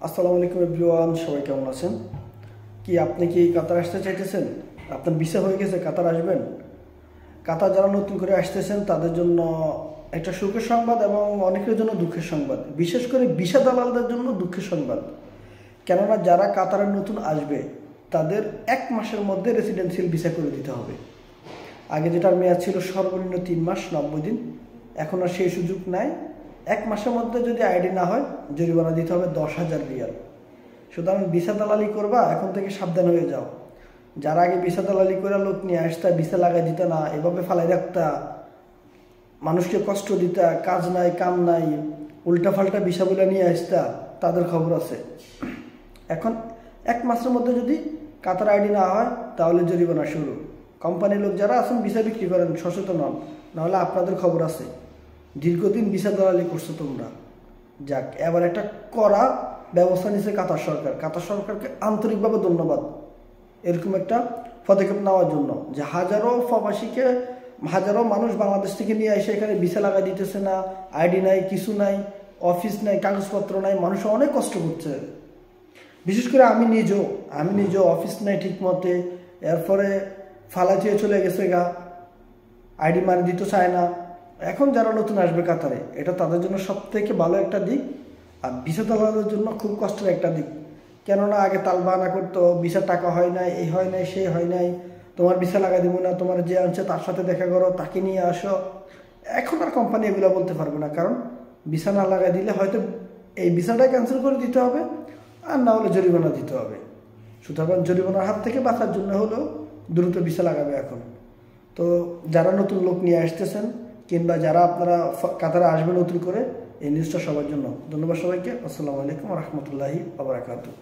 আসসালামু আলাইকুম এভরিওয়ান, সবাই কেমন আছেন? আপনি কি কাতার আসতে চাইতেছেন? আপনার ভিসা হয়ে গেছে, কাতার আসবেন? কাতার যারা নতুন করে আসতেছেন তাদের জন্য একটা সুখের সংবাদ এবং অনেকের জন্য দুঃখের সংবাদ। বিশেষ করে ভিসা দালালদের জন্য দুঃখের সংবাদ। কেননা যারা কাতারে নতুন আসবে তাদের 1 মাসের মধ্যে রেসিডেন্সিয়াল ভিসা করে দিতে হবে। আগে যেটার মেয়াদ ছিল সর্বনিম্ন 3 মাস 90 দিন, এখন আর সেই সুযোগ নাই। 1 মাসের মধ্যে যদি আইডি না হয় জরিমানা দিতে হবে 10,000 রিয়াল। সুতরাং ভিসা দালালি করবা, এখন থেকে সাবধান হয়ে যাও। যারা আগে ভিসা দালালি করে লোক নিয়ে আসতা, ভিসা লাগাই দিত না, এভাবে ফালাই রাখতা, মানুষকে কষ্ট দিতা, কাজ নাই কাম নাই, উল্টাপাল্টা ভিসা বলে নিয়ে আসতা, তাদের খবর আছে। এখন 1 মাসের মধ্যে যদি কাতার আইডি না হয় তাহলে জরিমানা শুরু। কোম্পানির লোক যারা আছেন ভিসা বিক্রি করেন, সচেতন হন, নাহলে আপনাদের খবর আছে। দীর্ঘদিন ভিসা দালালি করছো তোমরা। যাক, এবার একটা কড়া ব্যবস্থা নিচ্ছে কাতার সরকার। কাতার সরকারকে আন্তরিকভাবে ধন্যবাদ এরকম একটা পদক্ষেপ নেওয়ার জন্য, যে হাজারো মানুষ বাংলাদেশ থেকে নিয়ে এসে এখানে ভিসা লাগাই দিতেছে না, আইডি নাই, কিছু নাই, অফিস নাই, কাগজপত্র নাই, মানুষ অনেক কষ্ট করছে। বিশেষ করে আমি নিজেও অফিস নাই ঠিক মতে, এরপরে ফালাচিয়ে চলে গেছে গা, আইডি মারি দিতে চায় না। এখন যারা নতুন আসবে কাতারে, এটা তাদের জন্য সব থেকে ভালো একটা দিক, আর ভিসা দালালদের জন্য খুব কষ্টের একটা দিক। কেননা আগে তালবাহানা করতো, ভিসার টাকা হয় নাই, এই হয় নাই, সেই হয় নাই, তোমার ভিসা লাগাই দেবো না, তোমার যে আনছে তার সাথে দেখা করো, তাকে নিয়ে আসো। এখন আর কোম্পানি এগুলো বলতে পারবে না, কারণ ভিসা না লাগাই দিলে হয়তো এই ভিসাটা ক্যান্সেল করে দিতে হবে, আর না হলে জরিমানা দিতে হবে। সুতরাং জরিমানার হাত থেকে বাঁচার জন্য হলেও দ্রুত ভিসা লাগাবে এখন। তো যারা নতুন লোক নিয়ে আসতেছেন কিংবা যারা আপনারা কাতারে আসবেন নতুন করে, এই নিউজটা সবার জন্য। ধন্যবাদ সবাইকে। আসসালামু আলাইকুম ওয়া রাহমাতুল্লাহি ওয়া বারাকাতুহু।